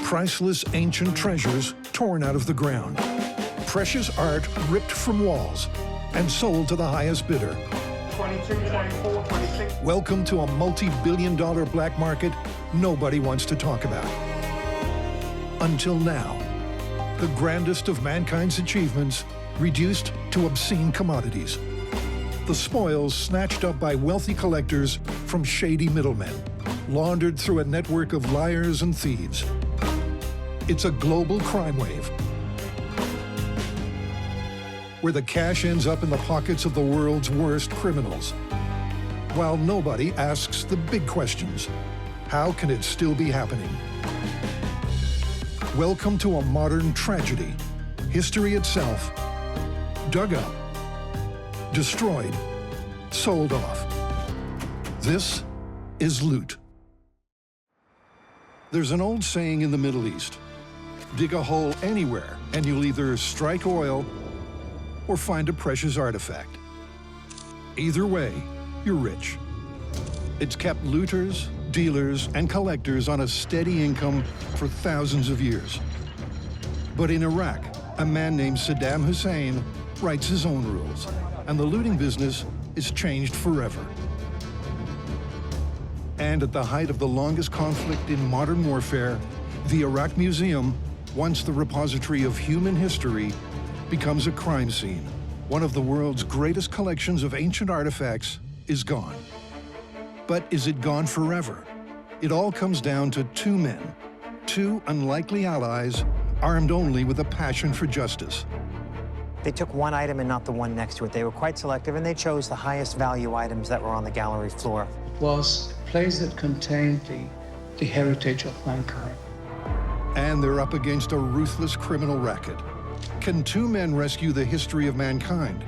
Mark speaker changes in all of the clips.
Speaker 1: Priceless ancient treasures torn out of the ground. Precious art ripped from walls and sold to the highest bidder.
Speaker 2: 22, 24, 26.
Speaker 1: Welcome to a multi-billion-dollar black market nobody wants to talk about. Until now, the grandest of mankind's achievements reduced to obscene commodities. The spoils snatched up by wealthy collectors from shady middlemen, laundered through a network of liars and thieves. It's a global crime wave, where the cash ends up in the pockets of the world's worst criminals, while nobody asks the big questions. How can it still be happening? Welcome to a modern tragedy. History itself, dug up, destroyed, sold off. This is loot. There's an old saying in the Middle East: dig a hole anywhere and you'll either strike oil or find a precious artifact. Either way, you're rich. It's kept looters, dealers, and collectors on a steady income for thousands of years. But in Iraq, a man named Saddam Hussein writes his own rules, and the looting business is changed forever. And at the height of the longest conflict in modern warfare, the Iraq Museum, once the repository of human history, becomes a crime scene. One of the world's greatest collections of ancient artifacts is gone. But is it gone forever? It all comes down to two men, two unlikely allies, armed only with a passion for justice.
Speaker 3: They took one item and not the one next to it. They were quite selective, and they chose the highest value items that were on the gallery floor.
Speaker 4: Was a place that contained the heritage of mankind.
Speaker 1: And they're up against a ruthless criminal racket. Can two men rescue the history of mankind?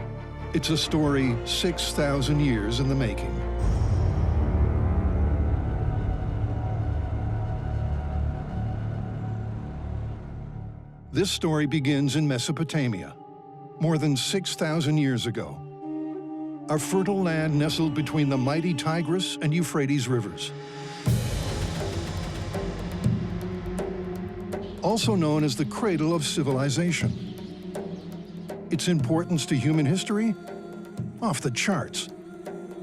Speaker 1: It's a story 6,000 years in the making. This story begins in Mesopotamia, more than 6,000 years ago. A fertile land nestled between the mighty Tigris and Euphrates rivers. Also known as the cradle of civilization. Its importance to human history? Off the charts.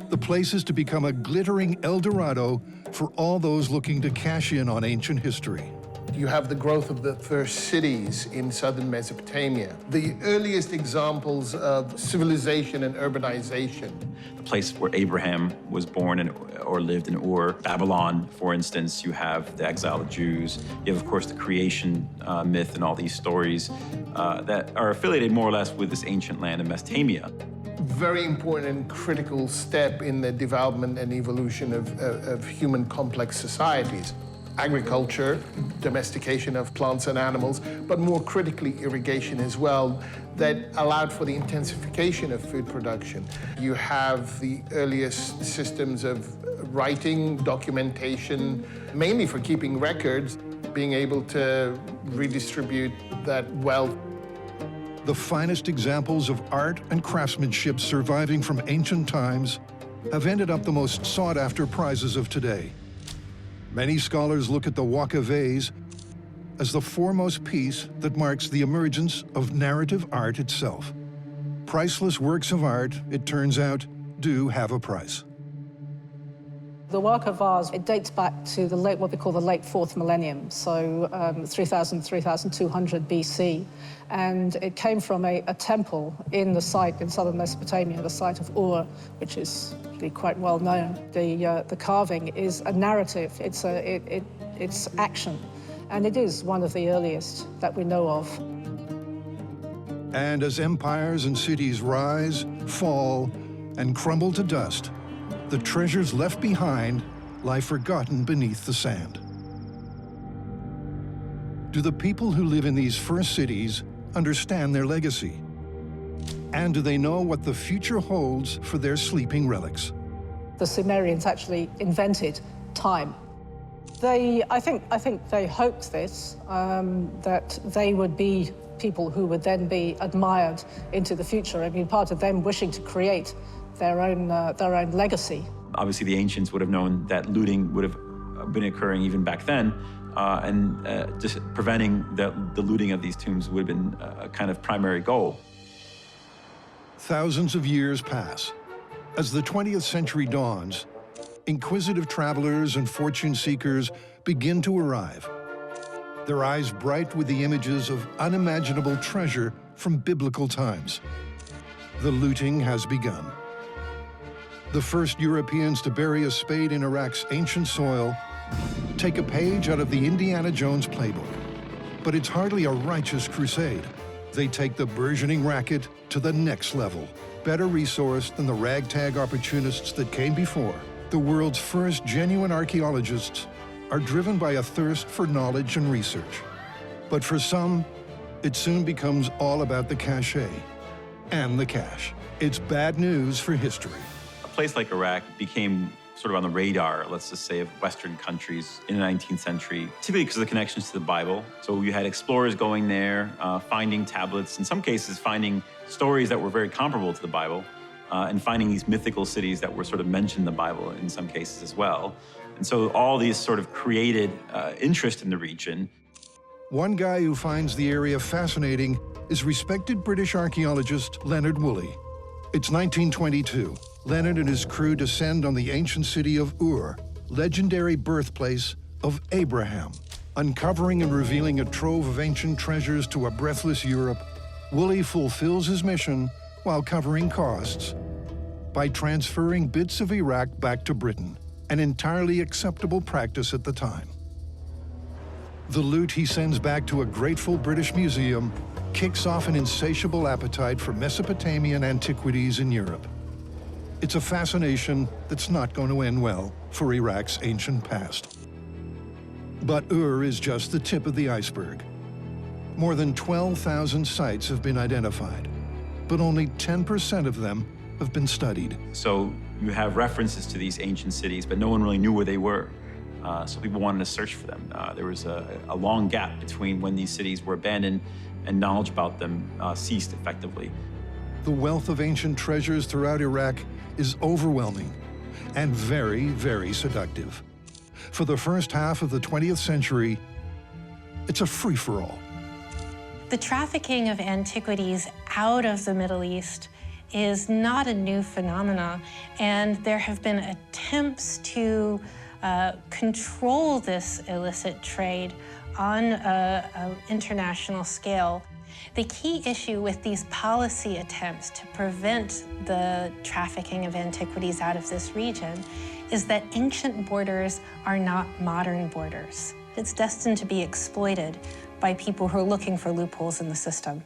Speaker 1: The place is to become a glittering El Dorado for all those looking to cash in on ancient history.
Speaker 5: You have the growth of the first cities in southern Mesopotamia, the earliest examples of civilization and urbanization.
Speaker 6: The place where Abraham was born or lived in Ur. Babylon, for instance, you have the exile of Jews. You have, of course, the creation myth and all these stories that are affiliated more or less with this ancient land of Mesopotamia.
Speaker 5: Very important and critical step in the development and evolution of human complex societies. Agriculture, domestication of plants and animals, but more critically, irrigation as well, that allowed for the intensification of food production. You have the earliest systems of writing, documentation, mainly for keeping records, being able to redistribute that wealth.
Speaker 1: The finest examples of art and craftsmanship surviving from ancient times have ended up the most sought-after prizes of today. Many scholars look at the Waka vase as the foremost piece that marks the emergence of narrative art itself. Priceless works of art, it turns out, do have a price.
Speaker 7: The Waka vase, it dates back to the what we call the late 4th millennium, so 3,200 BC. And it came from a temple in the site in southern Mesopotamia, the site of Ur, which is really quite well known. The carving is a narrative, it's action, and it is one of the earliest that we know of.
Speaker 1: And as empires and cities rise, fall, and crumble to dust, the treasures left behind lie forgotten beneath the sand. Do the people who live in these first cities understand their legacy? And do they know what the future holds for their sleeping relics?
Speaker 7: The Sumerians actually invented time. I think they hoped this, that they would be people who would then be admired into the future. I mean, part of them wishing to create their own legacy.
Speaker 6: Obviously, the ancients would have known that looting would have been occurring even back then, and just preventing the looting of these tombs would have been a kind of primary goal.
Speaker 1: Thousands of years pass. As the 20th century dawns, inquisitive travelers and fortune seekers begin to arrive, their eyes bright with the images of unimaginable treasure from biblical times. The looting has begun. The first Europeans to bury a spade in Iraq's ancient soil take a page out of the Indiana Jones playbook. But it's hardly a righteous crusade. They take the burgeoning racket to the next level. Better resourced than the ragtag opportunists that came before, the world's first genuine archaeologists are driven by a thirst for knowledge and research. But for some, it soon becomes all about the cachet and the cash. It's bad news for history.
Speaker 6: A place like Iraq became sort of on the radar, let's just say, of Western countries in the 19th century, typically because of the connections to the Bible. So you had explorers going there, finding tablets, in some cases finding stories that were very comparable to the Bible, and finding these mythical cities that were sort of mentioned in the Bible in some cases as well. And so all these sort of created interest in the region.
Speaker 1: One guy who finds the area fascinating is respected British archaeologist Leonard Woolley. It's 1922. Leonard and his crew descend on the ancient city of Ur, legendary birthplace of Abraham. Uncovering and revealing a trove of ancient treasures to a breathless Europe, Woolley fulfills his mission while covering costs by transferring bits of Iraq back to Britain, an entirely acceptable practice at the time. The loot he sends back to a grateful British museum kicks off an insatiable appetite for Mesopotamian antiquities in Europe. It's a fascination that's not going to end well for Iraq's ancient past. But Ur is just the tip of the iceberg. More than 12,000 sites have been identified, but only 10% of them have been studied.
Speaker 6: So you have references to these ancient cities, but no one really knew where they were. So people wanted to search for them. There was a long gap between when these cities were abandoned and knowledge about them ceased effectively.
Speaker 1: The wealth of ancient treasures throughout Iraq is overwhelming and very, very seductive. For the first half of the 20th century, it's a free-for-all.
Speaker 8: The trafficking of antiquities out of the Middle East is not a new phenomenon, and there have been attempts to control this illicit trade on an international scale. The key issue with these policy attempts to prevent the trafficking of antiquities out of this region is that ancient borders are not modern borders. It's destined to be exploited by people who are looking for loopholes in the system.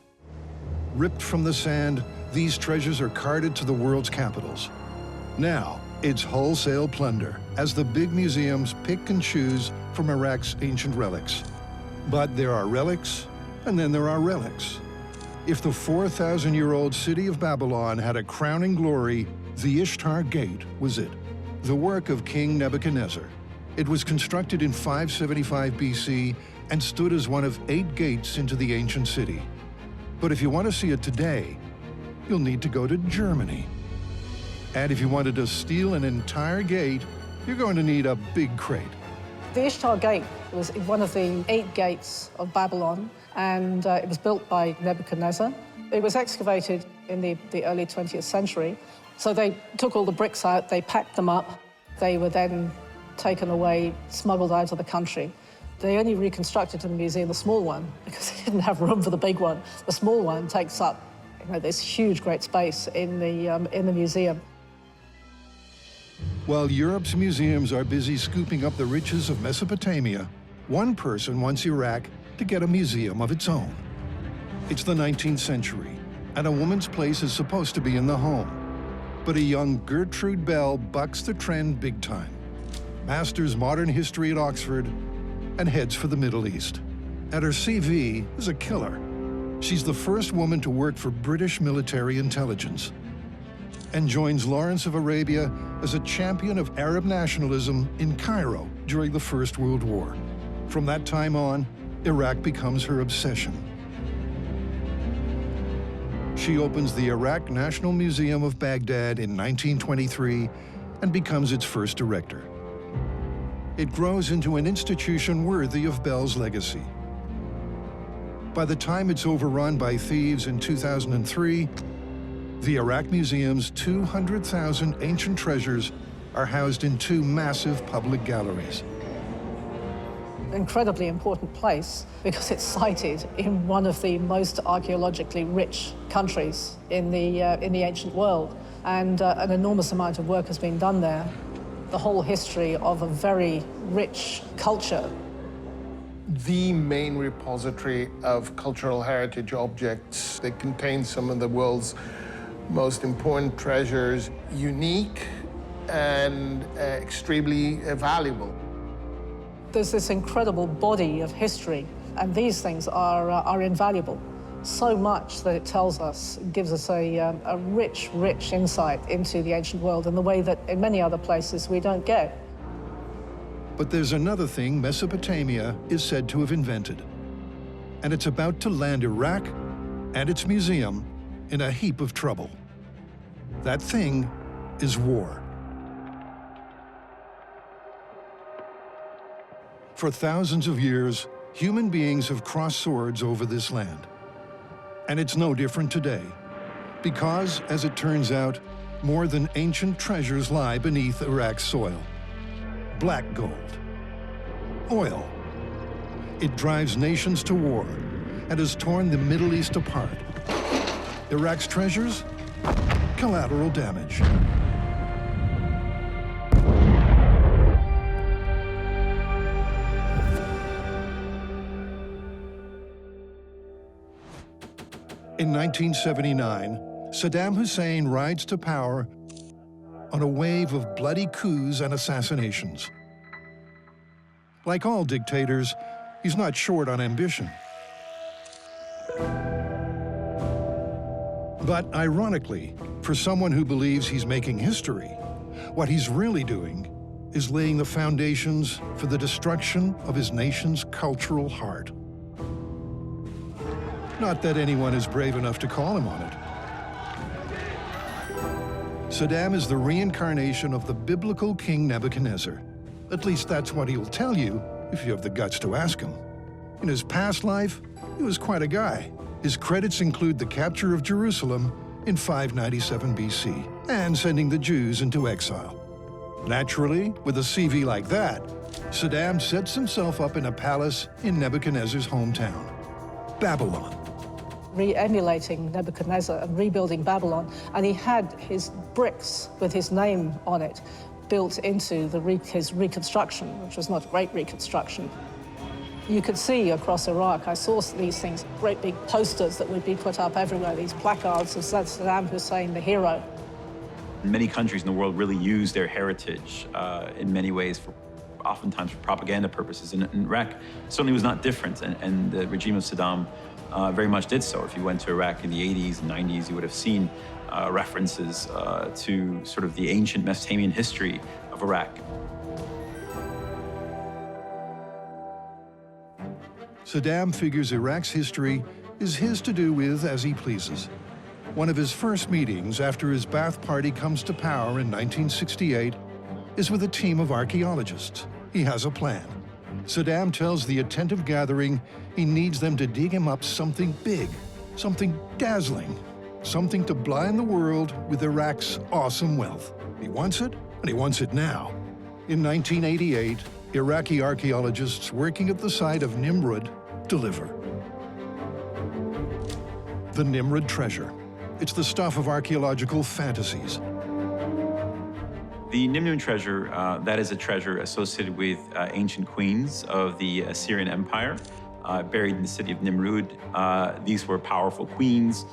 Speaker 1: Ripped from the sand, these treasures are carted to the world's capitals. Now, it's wholesale plunder, as the big museums pick and choose from Iraq's ancient relics. But there are relics, and then there are relics. If the 4,000-year-old city of Babylon had a crowning glory, the Ishtar Gate was it, the work of King Nebuchadnezzar. It was constructed in 575 BC and stood as one of 8 gates into the ancient city. But if you want to see it today, you'll need to go to Germany. And if you wanted to steal an entire gate, you're going to need a big crate.
Speaker 7: The Ishtar Gate was one of the 8 gates of Babylon, and it was built by Nebuchadnezzar. It was excavated in the early 20th century. So they took all the bricks out, they packed them up. They were then taken away, smuggled out of the country. They only reconstructed in the museum the small one because they didn't have room for the big one. The small one takes up this huge, great space in the museum.
Speaker 1: While Europe's museums are busy scooping up the riches of Mesopotamia, one person wants Iraq to get a museum of its own. It's the 19th century, and a woman's place is supposed to be in the home. But a young Gertrude Bell bucks the trend big time, masters modern history at Oxford, and heads for the Middle East. And her CV is a killer. She's the first woman to work for British military intelligence, and joins Lawrence of Arabia as a champion of Arab nationalism in Cairo during the First World War. From that time on, Iraq becomes her obsession. She opens the Iraq National Museum of Baghdad in 1923 and becomes its first director. it grows into an institution worthy of Bell's legacy. By the time it's overrun by thieves in 2003, the Iraq Museum's 200,000 ancient treasures are housed in 2 massive public galleries.
Speaker 7: Incredibly important place because it's sited in one of the most archaeologically rich countries in the ancient world, and an enormous amount of work has been done there. The whole history of a very rich culture.
Speaker 5: The main repository of cultural heritage objects that contains some of the world's most important treasures, unique and extremely valuable.
Speaker 7: There's this incredible body of history, and these things are invaluable. So much that it tells us, gives us a rich, rich insight into the ancient world in the way that in many other places we don't get.
Speaker 1: But there's another thing Mesopotamia is said to have invented, and it's about to land Iraq and its museum in a heap of trouble. That thing is war. For thousands of years, human beings have crossed swords over this land. And it's no different today, because, as it turns out, more than ancient treasures lie beneath Iraq's soil. Black gold, oil. It drives nations to war and has torn the Middle East apart. Iraq's treasures? Collateral damage. In 1979, Saddam Hussein rides to power on a wave of bloody coups and assassinations. Like all dictators, he's not short on ambition. But ironically, for someone who believes he's making history, what he's really doing is laying the foundations for the destruction of his nation's cultural heart. Not that anyone is brave enough to call him on it. Saddam is the reincarnation of the biblical King Nebuchadnezzar. At least that's what he'll tell you if you have the guts to ask him. In his past life, he was quite a guy. His credits include the capture of Jerusalem in 597 BC and sending the Jews into exile. Naturally, with a CV like that, Saddam sets himself up in a palace in Nebuchadnezzar's hometown, Babylon.
Speaker 7: Re-emulating Nebuchadnezzar and rebuilding Babylon, and he had his bricks with his name on it built into his reconstruction, which was not a great reconstruction. You could see across Iraq, I saw these things, great big posters that would be put up everywhere, these placards of Saddam Hussein, the hero.
Speaker 6: Many countries in the world really use their heritage in many ways, oftentimes for propaganda purposes. And Iraq certainly was not different, and the regime of Saddam very much did so. If you went to Iraq in the 80s and 90s, you would have seen references to sort of the ancient Mesopotamian history of Iraq.
Speaker 1: Saddam figures Iraq's history is his to do with as he pleases. One of his first meetings after his Ba'ath Party comes to power in 1968 is with a team of archaeologists. He has a plan. Saddam tells the attentive gathering he needs them to dig him up something big, something dazzling, something to blind the world with Iraq's awesome wealth. He wants it, and he wants it now. In 1988, Iraqi archaeologists working at the site of Nimrud deliver. The Nimrud treasure. It's the stuff of archaeological fantasies.
Speaker 6: The Nimrud treasure, that is a treasure associated with ancient queens of the Assyrian Empire, buried in the city of Nimrud. These were powerful queens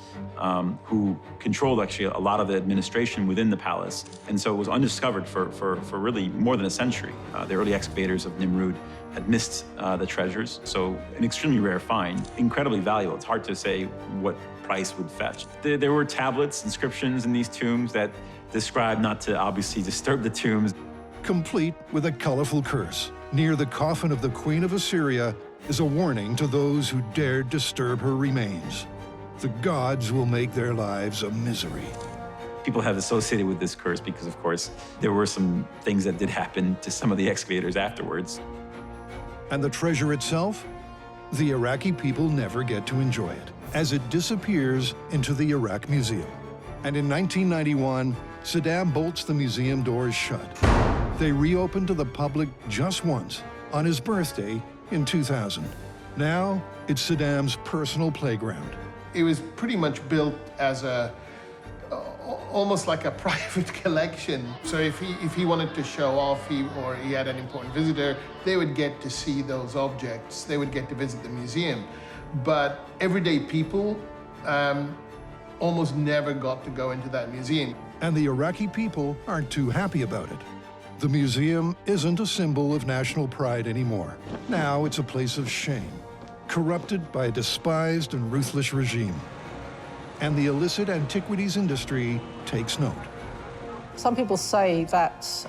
Speaker 6: who controlled actually a lot of the administration within the palace. And so it was undiscovered for really more than a century. The early excavators of Nimrud had missed the treasures, so an extremely rare find, incredibly valuable. It's hard to say what price would fetch. There were tablets, inscriptions in these tombs that described not to obviously disturb the tombs.
Speaker 1: Complete with a colorful curse. Near the coffin of the Queen of Assyria is a warning to those who dared disturb her remains. The gods will make their lives a misery.
Speaker 6: People have associated with this curse because, of course, there were some things that did happen to some of the excavators afterwards.
Speaker 1: And the treasure itself? The Iraqi people never get to enjoy it, as it disappears into the Iraq Museum. And in 1991, Saddam bolts the museum doors shut. They reopened to the public just once, on his birthday in 2000. Now, it's Saddam's personal playground.
Speaker 5: It was pretty much built as almost like a private collection. So if he wanted to show off, or he had an important visitor, they would get to see those objects. They would get to visit the museum. But everyday people almost never got to go into that museum.
Speaker 1: And the Iraqi people aren't too happy about it. The museum isn't a symbol of national pride anymore. Now it's a place of shame, corrupted by a despised and ruthless regime. And the illicit antiquities industry takes note.
Speaker 7: Some people say that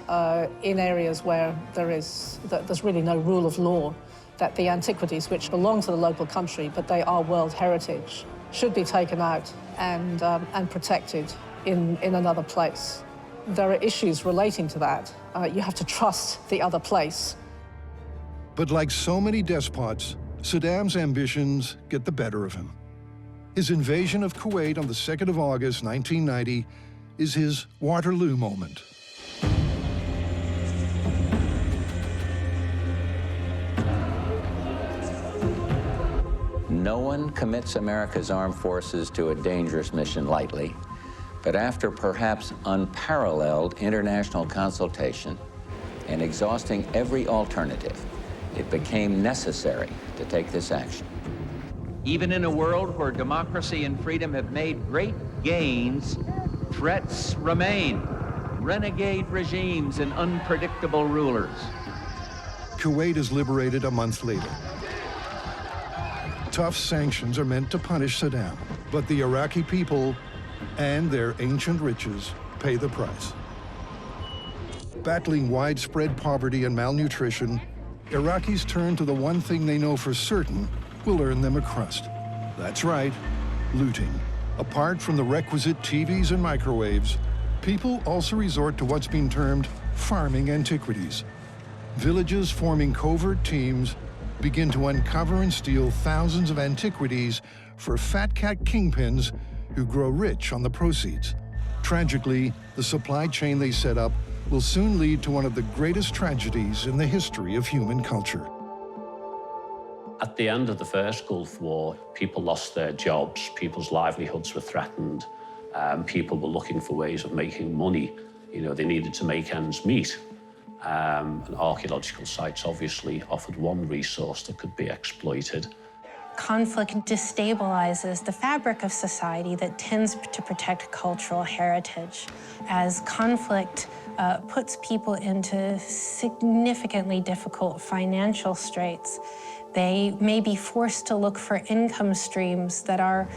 Speaker 7: in areas where there's really no rule of law, that the antiquities, which belong to the local country, but they are world heritage, should be taken out and protected in another place. There are issues relating to that. You have to trust the other place.
Speaker 1: But like so many despots, Saddam's ambitions get the better of him. His invasion of Kuwait on the 2nd of August, 1990, is his Waterloo moment.
Speaker 9: No one commits America's armed forces to a dangerous mission lightly, but after perhaps unparalleled international consultation and exhausting every alternative, it became necessary to take this action.
Speaker 10: Even in a world where democracy and freedom have made great gains, threats remain. Renegade regimes and unpredictable rulers.
Speaker 1: Kuwait is liberated a month later. Tough sanctions are meant to punish Saddam, but the Iraqi people and their ancient riches pay the price. Battling widespread poverty and malnutrition, Iraqis turn to the one thing they know for certain will earn them a crust. That's right, looting. Apart from the requisite TVs and microwaves, people also resort to what's been termed farming antiquities. Villages forming covert teams begin to uncover and steal thousands of antiquities for fat cat kingpins who grow rich on the proceeds. Tragically, the supply chain they set up will soon lead to one of the greatest tragedies in the history of human culture.
Speaker 11: At the end of the first Gulf War, people lost their jobs, people's livelihoods were threatened, people were looking for ways of making money. You know, they needed to make ends meet. And archaeological sites obviously offered one resource that could be exploited.
Speaker 8: Conflict destabilizes the fabric of society that tends to protect cultural heritage. As conflict puts people into significantly difficult financial straits, they may be forced to look for income streams that are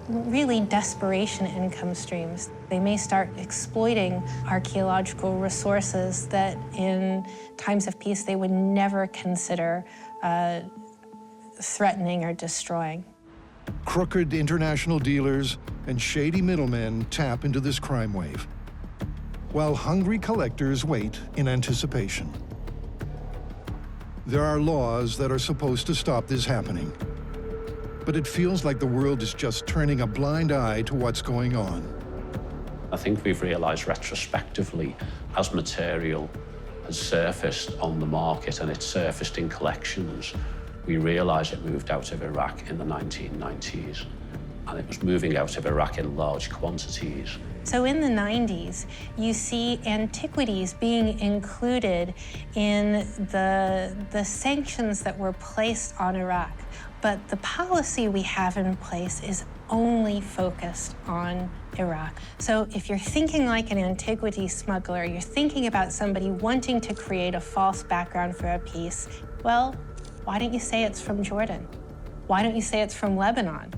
Speaker 8: really desperation income streams. They may start exploiting archaeological resources that in times of peace they would never consider threatening or destroying.
Speaker 1: Crooked international dealers and shady middlemen tap into this crime wave, while hungry collectors wait in anticipation. There are laws that are supposed to stop this happening, but it feels like the world is just turning a blind eye to what's going on.
Speaker 11: I think we've realized retrospectively, as material has surfaced on the market and it's surfaced in collections, we realize it moved out of Iraq in the 1990s, and it was moving out of Iraq in large quantities.
Speaker 8: So in the 90s, you see antiquities being included in the sanctions that were placed on Iraq. But the policy we have in place is only focused on Iraq. So if you're thinking like an antiquity smuggler, you're thinking about somebody wanting to create a false background for a piece, well, why don't you say it's from Jordan? Why don't you say it's from Lebanon?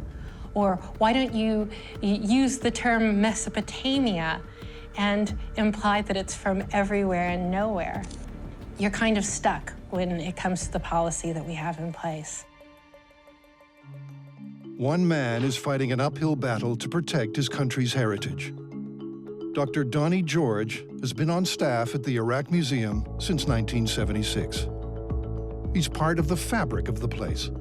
Speaker 8: Or why don't you use the term Mesopotamia and imply that it's from everywhere and nowhere? You're kind of stuck when it comes to the policy that we have in place.
Speaker 1: One man is fighting an uphill battle to protect his country's heritage. Dr. Donnie George has been on staff at the Iraq Museum since 1976. He's part of the fabric of the place.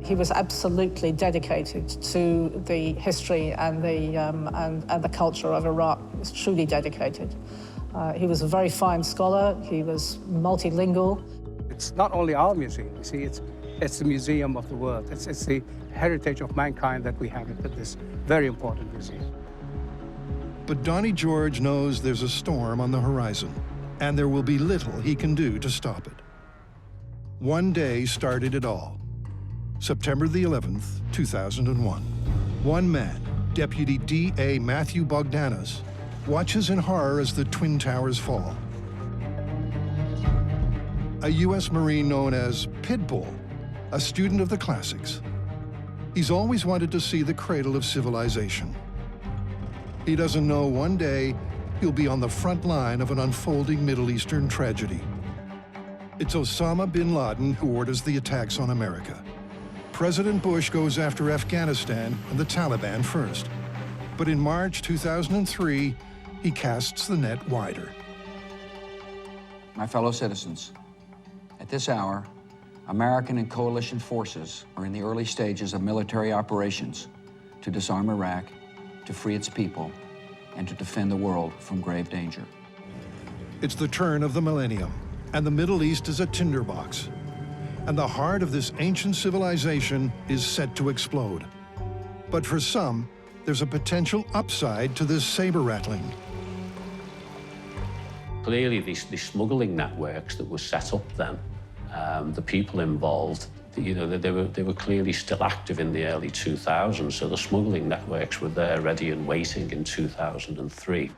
Speaker 7: He was absolutely dedicated to the history and the culture of Iraq. He was truly dedicated. He was a very fine scholar. He was multilingual.
Speaker 4: It's not only our museum, you see, it's the museum of the world. It's the heritage of mankind that we have at this very important museum.
Speaker 1: But Donnie George knows there's a storm on the horizon, and there will be little he can do to stop it. One day started it all. September the 11th, 2001. One man, Deputy D.A. Matthew Bogdanas, watches in horror as the Twin Towers fall. A U.S. Marine known as Pitbull, a student of the classics. He's always wanted to see the cradle of civilization. He doesn't know one day he'll be on the front line of an unfolding Middle Eastern tragedy. It's Osama bin Laden who orders the attacks on America. President Bush goes after Afghanistan and the Taliban first. But in March 2003, he casts the net wider.
Speaker 12: My fellow citizens, at this hour, American and coalition forces are in the early stages of military operations to disarm Iraq, to free its people, and to defend the world from grave danger.
Speaker 1: It's the turn of the millennium, and the Middle East is a tinderbox. And the heart of this ancient civilization is set to explode. But for some, there's a potential upside to this saber-rattling.
Speaker 11: Clearly, these smuggling networks that were set up then, the people involved, you know, they were clearly still active in the early 2000s, so the smuggling networks were there ready and waiting in 2003.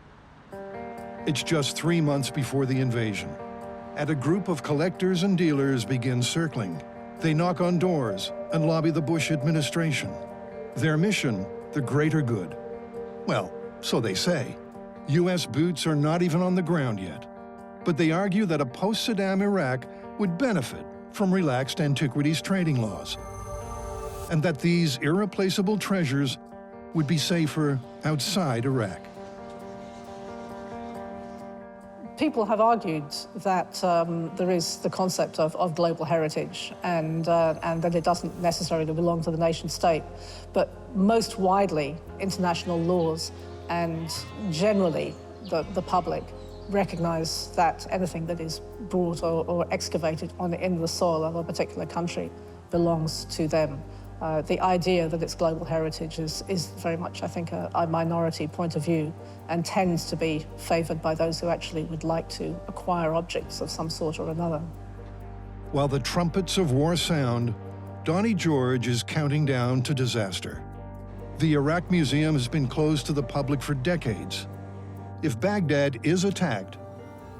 Speaker 1: It's just 3 months before the invasion, and a group of collectors and dealers begin circling. They knock on doors and lobby the Bush administration. Their mission, the greater good. Well, so they say. U.S. boots are not even on the ground yet, but they argue that a post-Saddam Iraq would benefit from relaxed antiquities trading laws, and that these irreplaceable treasures would be safer outside Iraq.
Speaker 7: People have argued that there is the concept of global heritage and that it doesn't necessarily belong to the nation state, but most widely, international laws and generally the public recognize that anything that is brought or excavated in the soil of a particular country belongs to them. The idea that it's global heritage is very much, I think, a minority point of view and tends to be favored by those who actually would like to acquire objects of some sort or another.
Speaker 1: While the trumpets of war sound, Donnie George is counting down to disaster. The Iraq Museum has been closed to the public for decades. If Baghdad is attacked,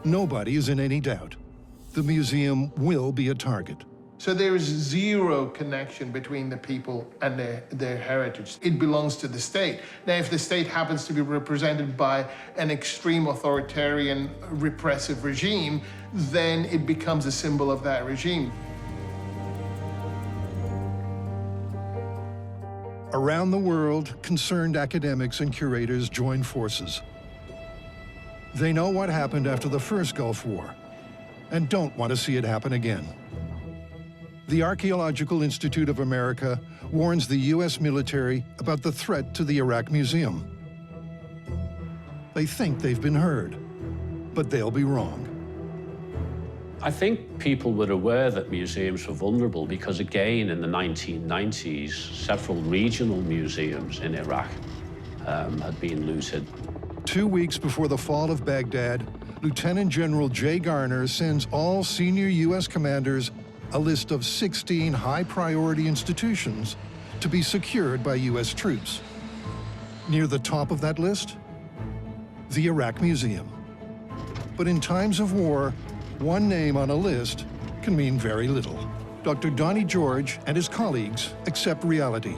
Speaker 1: nobody is in any doubt. The museum will be a target.
Speaker 5: So there is zero connection between the people and their heritage. It belongs to the state. Now, if the state happens to be represented by an extreme authoritarian repressive regime, then it becomes a symbol of that regime.
Speaker 1: Around the world, concerned academics and curators join forces. They know what happened after the first Gulf War and don't want to see it happen again. The Archaeological Institute of America warns the U.S. military about the threat to the Iraq Museum. They think they've been heard, but they'll be wrong.
Speaker 11: I think people were aware that museums were vulnerable because, again, in the 1990s, several regional museums in Iraq had been looted.
Speaker 1: 2 weeks before the fall of Baghdad, Lieutenant General Jay Garner sends all senior U.S. commanders a list of 16 high-priority institutions to be secured by U.S. troops. Near the top of that list, the Iraq Museum. But in times of war, one name on a list can mean very little. Dr. Donnie George and his colleagues accept reality.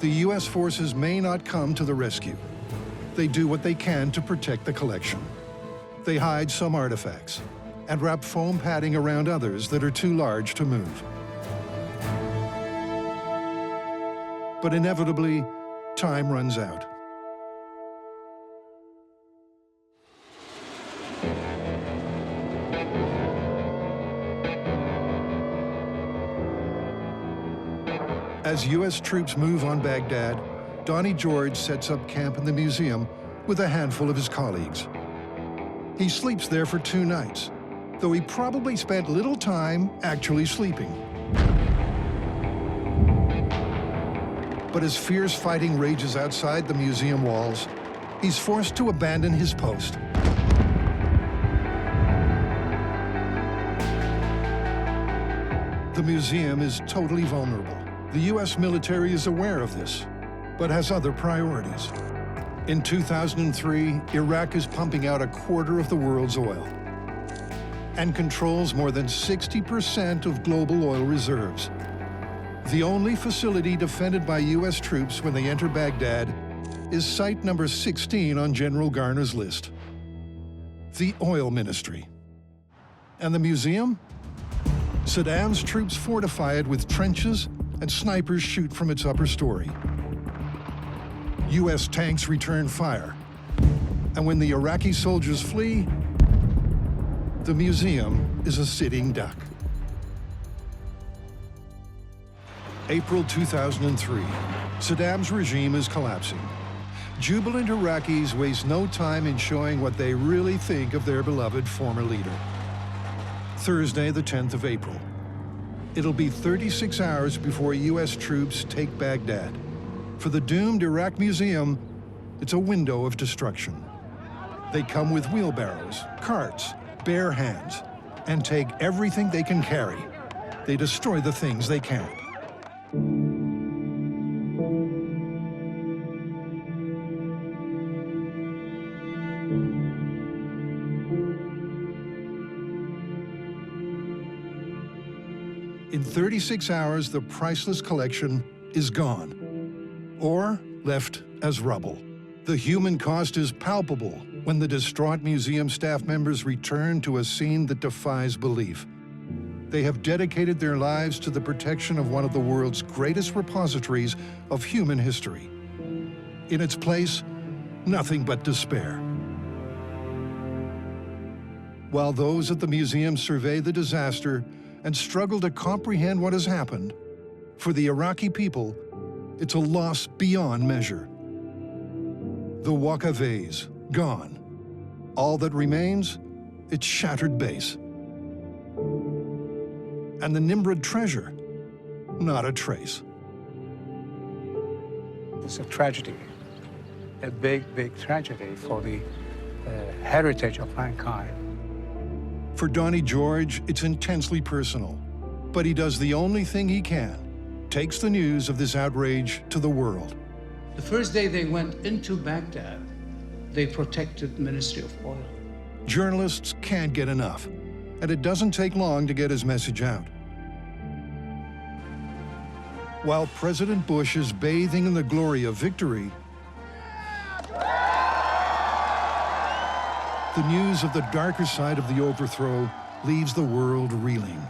Speaker 1: The U.S. forces may not come to the rescue. They do what they can to protect the collection. They hide some artifacts and wrap foam padding around others that are too large to move. But inevitably, time runs out. As U.S. troops move on Baghdad, Donnie George sets up camp in the museum with a handful of his colleagues. He sleeps there for 2 nights, though he probably spent little time actually sleeping. But as fierce fighting rages outside the museum walls, he's forced to abandon his post. The museum is totally vulnerable. The U.S. military is aware of this, but has other priorities. In 2003, Iraq is pumping out 1/4 of the world's oil and controls more than 60% of global oil reserves. The only facility defended by U.S. troops when they enter Baghdad is site number 16 on General Garner's list, the Oil Ministry. And the museum? Saddam's troops fortify it with trenches, and snipers shoot from its upper story. U.S. tanks return fire, and when the Iraqi soldiers flee, the museum is a sitting duck. April 2003, Saddam's regime is collapsing. Jubilant Iraqis waste no time in showing what they really think of their beloved former leader. Thursday, the 10th of April. It'll be 36 hours before U.S. troops take Baghdad. For the doomed Iraq Museum, it's a window of destruction. They come with wheelbarrows, carts, bare hands, and take everything they can carry. They destroy the things they can't. In 36 hours, the priceless collection is gone, or left as rubble. The human cost is palpable when the distraught museum staff members return to a scene that defies belief. They have dedicated their lives to the protection of one of the world's greatest repositories of human history. In its place, nothing but despair. While those at the museum survey the disaster and struggle to comprehend what has happened, for the Iraqi people, it's a loss beyond measure. The Waqah vase, gone. All that remains, its shattered base. And the Nimrud treasure, not a trace.
Speaker 4: It's a tragedy, a big, big tragedy for the heritage of mankind.
Speaker 1: For Donnie George, it's intensely personal, but he does the only thing he can, takes the news of this outrage to the world.
Speaker 13: The first day they went into Baghdad, they protected the Ministry of Oil.
Speaker 1: Journalists can't get enough, and it doesn't take long to get his message out. While President Bush is bathing in the glory of victory, the news of the darker side of the overthrow leaves the world reeling.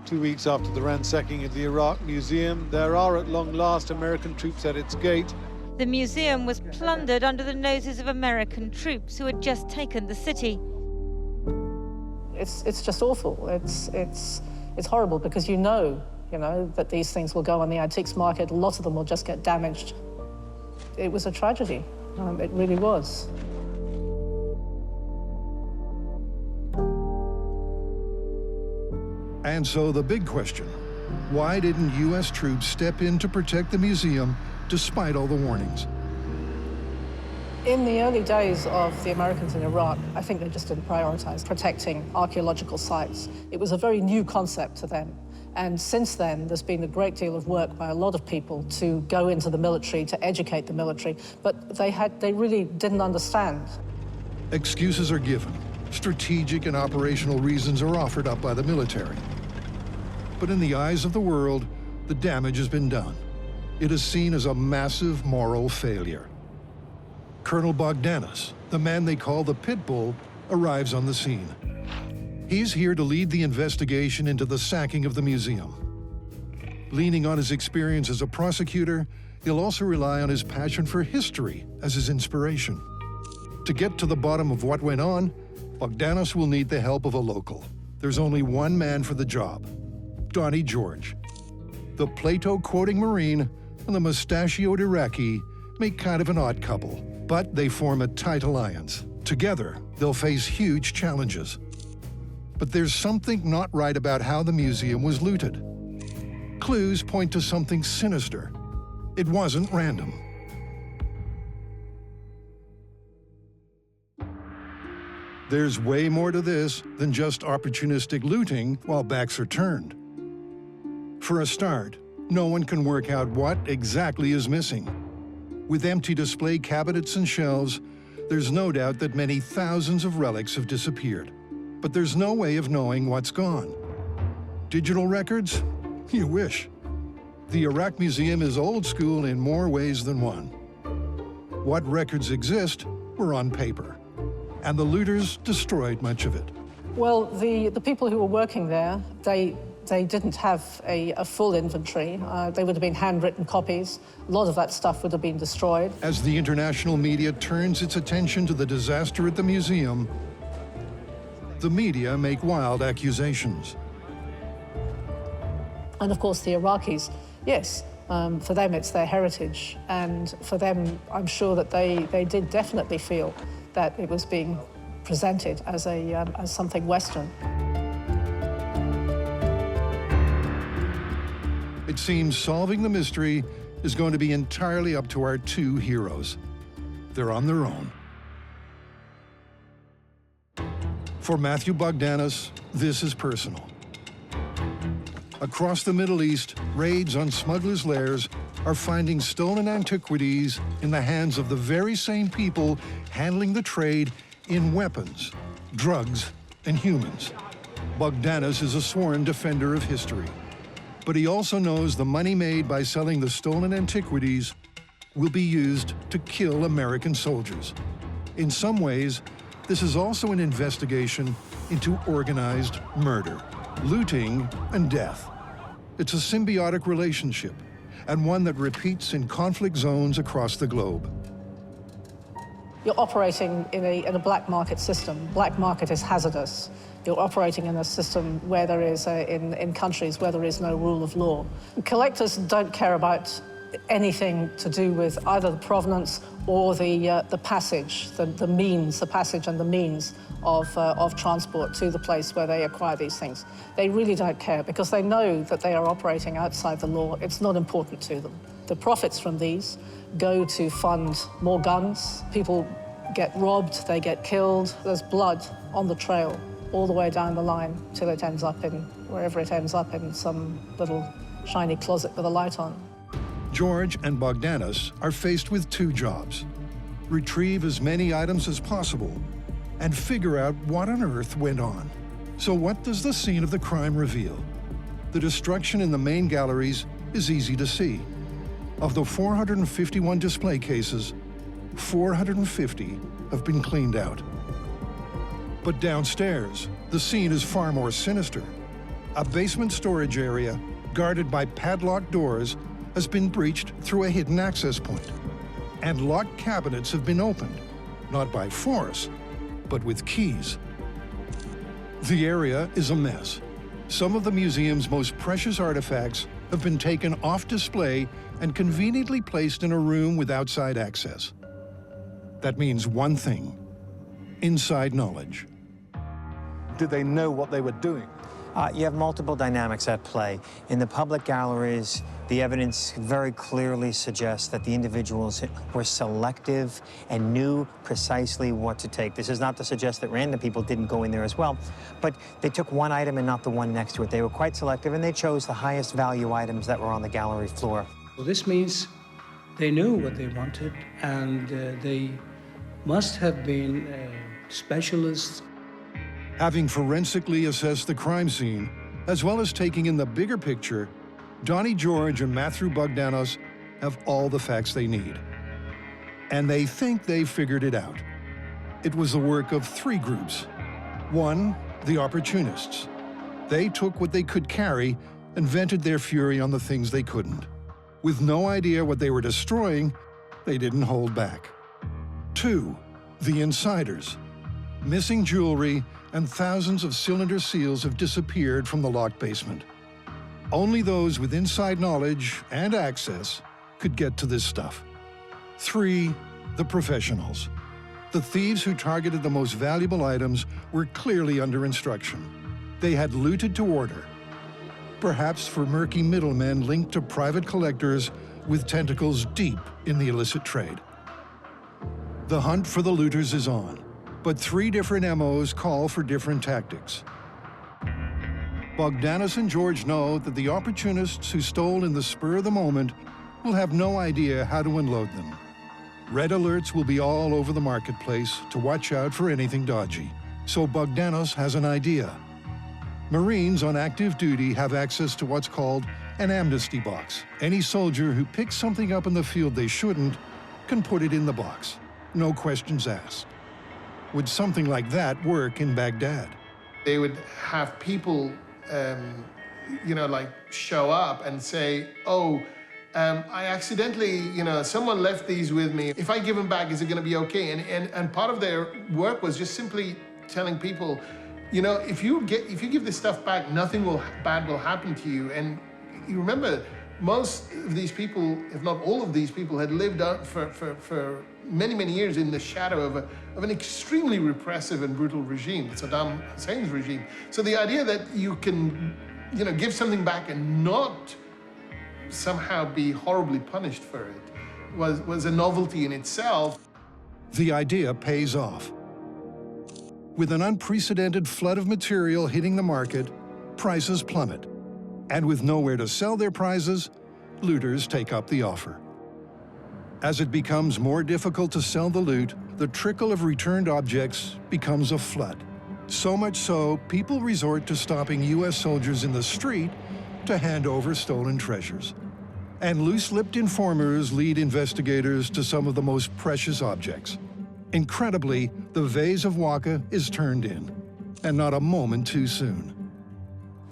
Speaker 14: 2 weeks after the ransacking of the Iraq Museum, there are at long last American troops at its gate.
Speaker 15: The museum was plundered under the noses of American troops who had just taken the city.
Speaker 7: It's just awful. It's horrible because you know that these things will go on the antiques market. A lot of them will just get damaged. It was a tragedy. It really was.
Speaker 1: And so the big question, why didn't U.S. troops step in to protect the museum despite all the warnings?
Speaker 7: In the early days of the Americans in Iraq, I think they just didn't prioritize protecting archaeological sites. It was a very new concept to them. And since then, there's been a great deal of work by a lot of people to go into the military, to educate the military, but they really didn't understand.
Speaker 1: Excuses are given. Strategic and operational reasons are offered up by the military. But in the eyes of the world, the damage has been done. It is seen as a massive moral failure. Colonel Bogdanos, the man they call the Pit Bull, arrives on the scene. He's here to lead the investigation into the sacking of the museum. Leaning on his experience as a prosecutor, he'll also rely on his passion for history as his inspiration. To get to the bottom of what went on, Bogdanos will need the help of a local. There's only one man for the job, Donnie George. The Plato-quoting Marine and the mustachioed Iraqi make kind of an odd couple, but they form a tight alliance. Together, they'll face huge challenges. But there's something not right about how the museum was looted. Clues point to something sinister. It wasn't random. There's way more to this than just opportunistic looting while backs are turned. For a start, no one can work out what exactly is missing. With empty display cabinets and shelves, there's no doubt that many thousands of relics have disappeared. But there's no way of knowing what's gone. Digital records? You wish. The Iraq Museum is old school in more ways than one. What records exist were on paper, and the looters destroyed much of it.
Speaker 7: Well, the people who were working there, they didn't have a full inventory. They would have been handwritten copies. A lot of that stuff would have been destroyed.
Speaker 1: As the international media turns its attention to the disaster at the museum, the media make wild accusations.
Speaker 7: And of course, the Iraqis, yes, for them it's their heritage. And for them, I'm sure that they did definitely feel that it was being presented as something Western.
Speaker 1: It seems solving the mystery is going to be entirely up to our two heroes. They're on their own. For Matthew Bogdanos, this is personal. Across the Middle East, raids on smugglers' lairs are finding stolen antiquities in the hands of the very same people handling the trade in weapons, drugs, and humans. Bogdanos is a sworn defender of history, but he also knows the money made by selling the stolen antiquities will be used to kill American soldiers. In some ways, this is also an investigation into organized murder, looting, and death. It's a symbiotic relationship, and one that repeats in conflict zones across the globe.
Speaker 7: You're operating in a black market system. Black market is hazardous. You're operating in a system where there is, in countries where there is no rule of law. Collectors don't care about anything to do with either the provenance or the passage, the passage and the means of transport to the place where they acquire these things. They really don't care because they know that they are operating outside the law. It's not important to them. The profits from these go to fund more guns. People get robbed, they get killed. There's blood on the trail all the way down the line till it ends up in, wherever it ends up, in some little shiny closet with a light on.
Speaker 1: George and Bogdanos are faced with two jobs: retrieve as many items as possible and figure out what on earth went on. So what does the scene of the crime reveal? The destruction in the main galleries is easy to see. Of the 451 display cases, 450 have been cleaned out. But downstairs, the scene is far more sinister. A basement storage area, guarded by padlocked doors, has been breached through a hidden access point. And locked cabinets have been opened, not by force, but with keys. The area is a mess. Some of the museum's most precious artifacts have been taken off display and conveniently placed in a room with outside access. That means one thing: inside knowledge.
Speaker 14: Did they know what they were doing?
Speaker 3: You have multiple dynamics at play. In the public galleries, the evidence very clearly suggests that the individuals were selective and knew precisely what to take. This is not to suggest that random people didn't go in there as well, but they took one item and not the one next to it. They were quite selective, and they chose the highest value items that were on the gallery floor.
Speaker 13: Well, this means they knew what they wanted, and they must have been specialists.
Speaker 1: Having forensically assessed the crime scene, as well as taking in the bigger picture, Donnie George and Matthew Bogdanos have all the facts they need. And they think they've figured it out. It was the work of three groups. One, the opportunists. They took what they could carry and vented their fury on the things they couldn't. With no idea what they were destroying, they didn't hold back. Two, the insiders. Missing jewelry and thousands of cylinder seals have disappeared from the locked basement. Only those with inside knowledge and access could get to this stuff. 3, the professionals. The thieves who targeted the most valuable items were clearly under instruction. They had looted to order, perhaps for murky middlemen linked to private collectors with tentacles deep in the illicit trade. The hunt for the looters is on, but 3 different MOs call for different tactics. Bogdanos and George know that the opportunists who stole in the spur of the moment will have no idea how to unload them. Red alerts will be all over the marketplace to watch out for anything dodgy. So Bogdanos has an idea. Marines on active duty have access to what's called an amnesty box. Any soldier who picks something up in the field they shouldn't can put it in the box. No questions asked. Would something like that work in Baghdad?
Speaker 5: They would have people, like show up and say, oh, I accidentally, someone left these with me. If I give them back, is it going to be okay? And part of their work was just simply telling people, if you give this stuff back, nothing bad will happen to you. And you remember, most of these people, if not all of these people, had lived out for many, many years in the shadow of an extremely repressive and brutal regime, Saddam Hussein's regime. So the idea that you can, give something back and not somehow be horribly punished for it was a novelty in itself.
Speaker 1: The idea pays off. With an unprecedented flood of material hitting the market, prices plummet. And with nowhere to sell their prizes, looters take up the offer. As it becomes more difficult to sell the loot, the trickle of returned objects becomes a flood. So much so, people resort to stopping U.S. soldiers in the street to hand over stolen treasures. And loose-lipped informers lead investigators to some of the most precious objects. Incredibly, the vase of Waka is turned in, and not a moment too soon.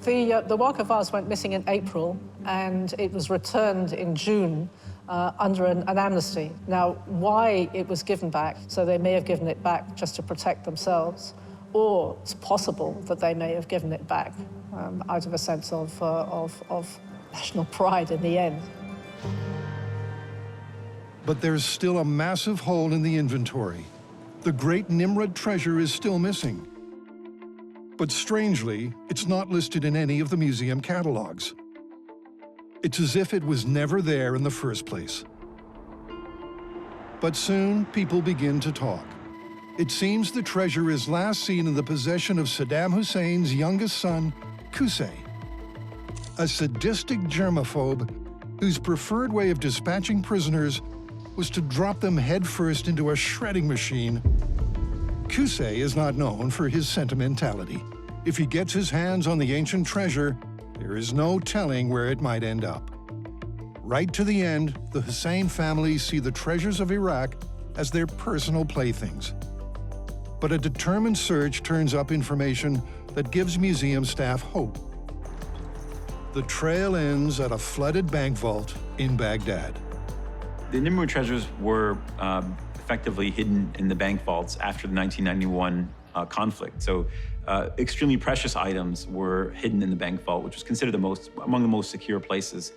Speaker 7: The Waka vase went missing in April, and it was returned in June under an amnesty. Now, why it was given back, so they may have given it back just to protect themselves, or it's possible that they may have given it back out of a sense of national pride in the end.
Speaker 1: But there's still a massive hole in the inventory. The great Nimrod treasure is still missing. But strangely, it's not listed in any of the museum catalogs. It's as if it was never there in the first place. But soon, people begin to talk. It seems the treasure is last seen in the possession of Saddam Hussein's youngest son, Qusay, a sadistic germaphobe whose preferred way of dispatching prisoners was to drop them headfirst into a shredding machine. Qusay is not known for his sentimentality. If he gets his hands on the ancient treasure, there is no telling where it might end up. Right to the end, the Hussein family see the treasures of Iraq as their personal playthings. But a determined search turns up information that gives museum staff hope. The trail ends at a flooded bank vault in Baghdad.
Speaker 6: The Nimrod treasures were effectively hidden in the bank vaults after the 1991 conflict. So extremely precious items were hidden in the bank vault, which was considered among the most secure places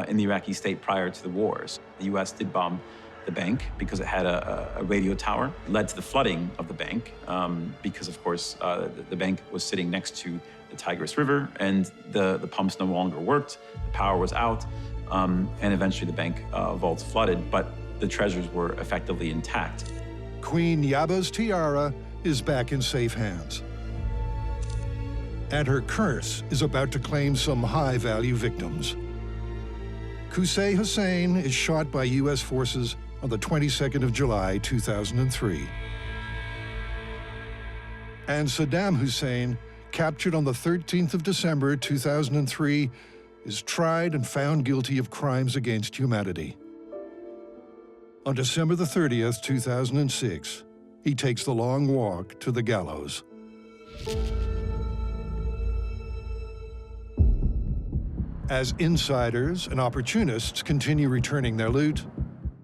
Speaker 6: in the Iraqi state prior to the wars. The U.S. did bomb the bank because it had a radio tower. It led to the flooding of the bank because, of course, the bank was sitting next to the Tigris River, and the pumps no longer worked. The power was out, and eventually the bank vaults flooded, but the treasures were effectively intact.
Speaker 1: Queen Yaba's tiara is back in safe hands. And her curse is about to claim some high-value victims. Qusay Hussein is shot by U.S. forces on the 22nd of July, 2003. And Saddam Hussein, captured on the 13th of December, 2003, is tried and found guilty of crimes against humanity. On December the 30th, 2006, he takes the long walk to the gallows. As insiders and opportunists continue returning their loot,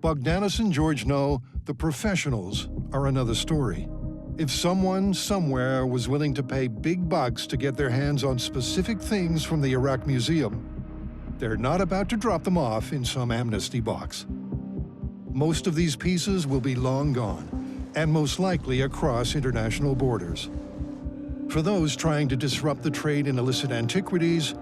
Speaker 1: Bogdanos and George know the professionals are another story. If someone somewhere was willing to pay big bucks to get their hands on specific things from the Iraq Museum, they're not about to drop them off in some amnesty box. Most of these pieces will be long gone, and most likely across international borders. For those trying to disrupt the trade in illicit antiquities,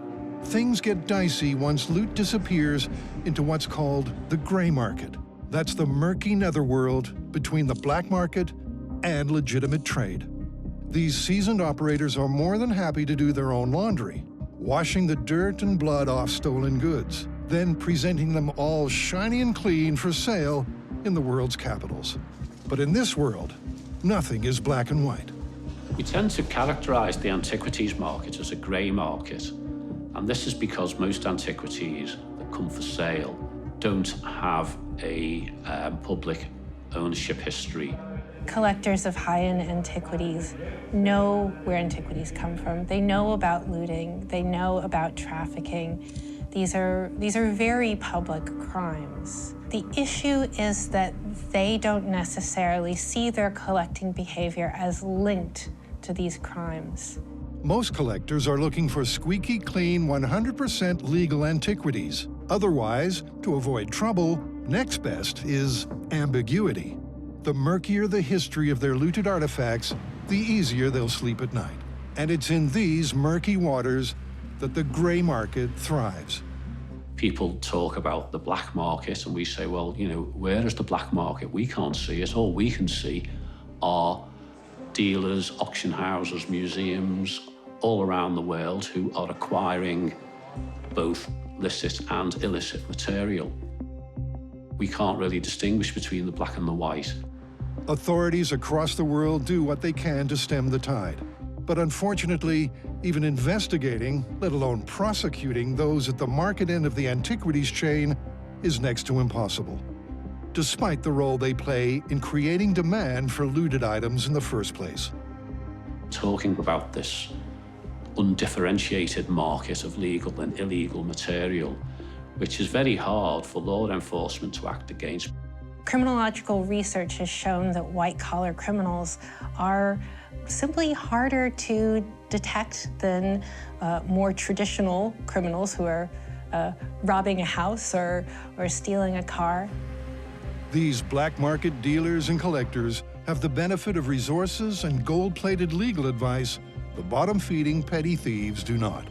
Speaker 1: things get dicey once loot disappears into what's called the gray market. That's the murky netherworld between the black market and legitimate trade. These seasoned operators are more than happy to do their own laundry, washing the dirt and blood off stolen goods, then presenting them all shiny and clean for sale in the world's capitals. But in this world, nothing is black and white.
Speaker 11: We tend to characterize the antiquities market as a grey market, and this is because most antiquities that come for sale don't have a public ownership history.
Speaker 8: Collectors of high-end antiquities know where antiquities come from. They know about looting. They know about trafficking. These are very public crimes. The issue is that they don't necessarily see their collecting behavior as linked to these crimes.
Speaker 1: Most collectors are looking for squeaky clean, 100% legal antiquities. Otherwise, to avoid trouble, next best is ambiguity. The murkier the history of their looted artifacts, the easier they'll sleep at night. And it's in these murky waters that the gray market thrives.
Speaker 11: People talk about the black market, and we say, well, you know, where is the black market? We can't see it. All we can see are dealers, auction houses, museums, all around the world who are acquiring both licit and illicit material. We can't really distinguish between the black and the white.
Speaker 1: Authorities across the world do what they can to stem the tide. But unfortunately, even investigating, let alone prosecuting those at the market end of the antiquities chain is next to impossible, despite the role they play in creating demand for looted items in the first place.
Speaker 11: Talking about this undifferentiated market of legal and illegal material, which is very hard for law enforcement to act against.
Speaker 8: Criminological research has shown that white-collar criminals are simply harder to detect than more traditional criminals who are robbing a house or stealing a car.
Speaker 1: These black market dealers and collectors have the benefit of resources and gold-plated legal advice the bottom-feeding petty thieves do not.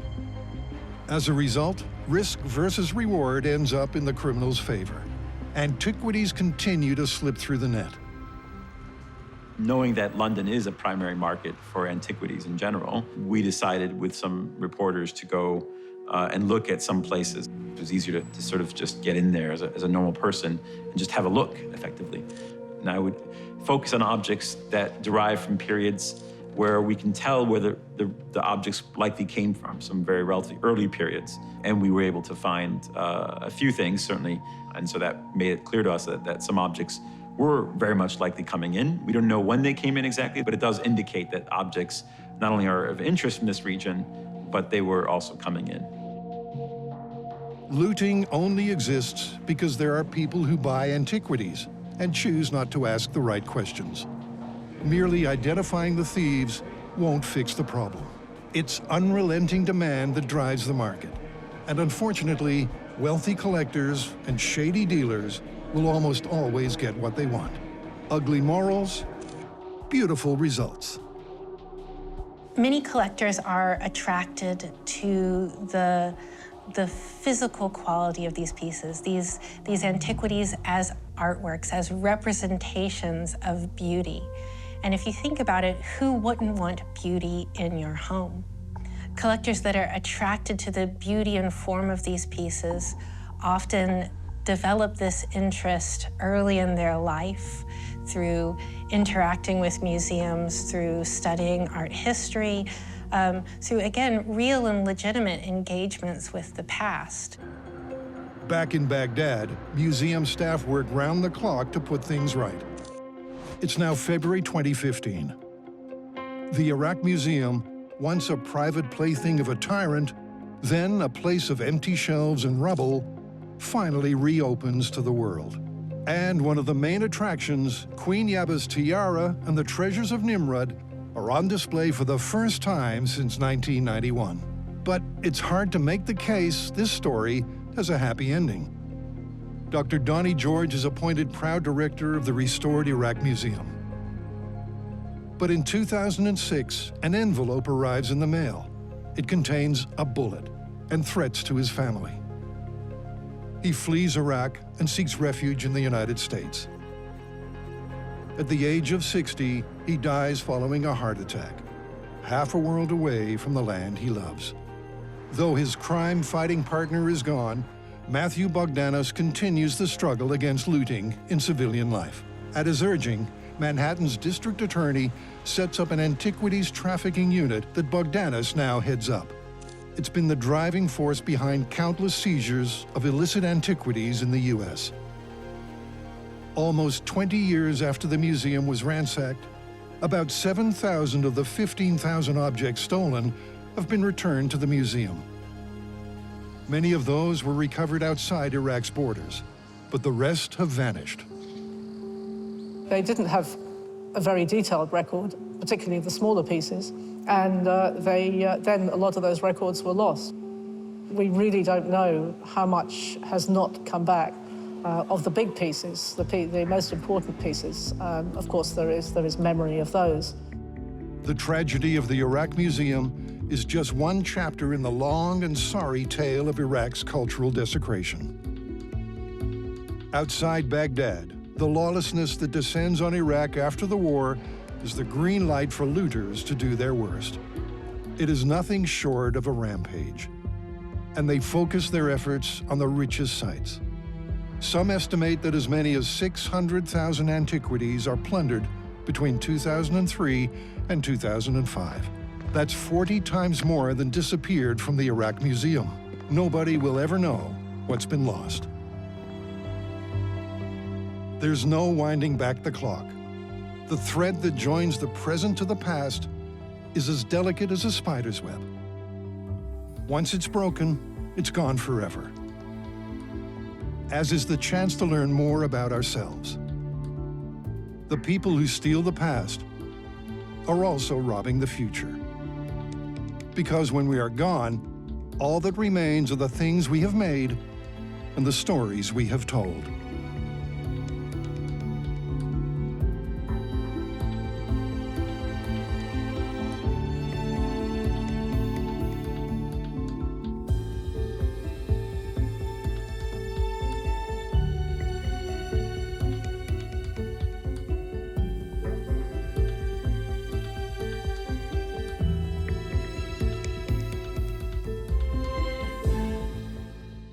Speaker 1: As a result, risk versus reward ends up in the criminal's favor. Antiquities continue to slip through the net.
Speaker 6: Knowing that London is a primary market for antiquities in general, we decided with some reporters to go and look at some places. It was easier to sort of just get in there as a normal person and just have a look, effectively. And I would focus on objects that derive from periods where we can tell where the objects likely came from, some very relatively early periods. And we were able to find a few things, certainly. And so that made it clear to us that some objects were very much likely coming in. We don't know when they came in exactly, but it does indicate that objects not only are of interest in this region, but they were also coming in.
Speaker 1: Looting only exists because there are people who buy antiquities and choose not to ask the right questions. Merely identifying the thieves won't fix the problem. It's unrelenting demand that drives the market. And unfortunately, wealthy collectors and shady dealers will almost always get what they want. Ugly morals, beautiful results.
Speaker 8: Many collectors are attracted to the physical quality of these pieces, these antiquities as artworks, as representations of beauty. And if you think about it, who wouldn't want beauty in your home? Collectors that are attracted to the beauty and form of these pieces often develop this interest early in their life through interacting with museums, through studying art history, through, again, real and legitimate engagements with the past.
Speaker 1: Back in Baghdad, museum staff work round the clock to put things right. It's now February 2015. The Iraq Museum, once a private plaything of a tyrant, then a place of empty shelves and rubble, finally reopens to the world. And one of the main attractions, Queen Yaba's tiara and the treasures of Nimrud, are on display for the first time since 1991. But it's hard to make the case this story has a happy ending. Dr. Donnie George is appointed proud director of the restored Iraq Museum. But in 2006, an envelope arrives in the mail. It contains a bullet and threats to his family. He flees Iraq and seeks refuge in the United States. At the age of 60, he dies following a heart attack, half a world away from the land he loves. Though his crime-fighting partner is gone, Matthew Bogdanos continues the struggle against looting in civilian life. At his urging, Manhattan's district attorney sets up an antiquities trafficking unit that Bogdanos now heads up. It's been the driving force behind countless seizures of illicit antiquities in the U.S. Almost 20 years after the museum was ransacked, about 7,000 of the 15,000 objects stolen have been returned to the museum. Many of those were recovered outside Iraq's borders, but the rest have vanished.
Speaker 7: They didn't have a very detailed record, particularly the smaller pieces, and then a lot of those records were lost. We really don't know how much has not come back of the big pieces, the most important pieces. Of course, there is memory of those.
Speaker 1: The tragedy of the Iraq Museum is just one chapter in the long and sorry tale of Iraq's cultural desecration. Outside Baghdad, the lawlessness that descends on Iraq after the war is the green light for looters to do their worst. It is nothing short of a rampage, and they focus their efforts on the richest sites. Some estimate that as many as 600,000 antiquities are plundered between 2003 and 2005. That's 40 times more than disappeared from the Iraq Museum. Nobody will ever know what's been lost. There's no winding back the clock. The thread that joins the present to the past is as delicate as a spider's web. Once it's broken, it's gone forever. As is the chance to learn more about ourselves. The people who steal the past are also robbing the future. Because when we are gone, all that remains are the things we have made and the stories we have told.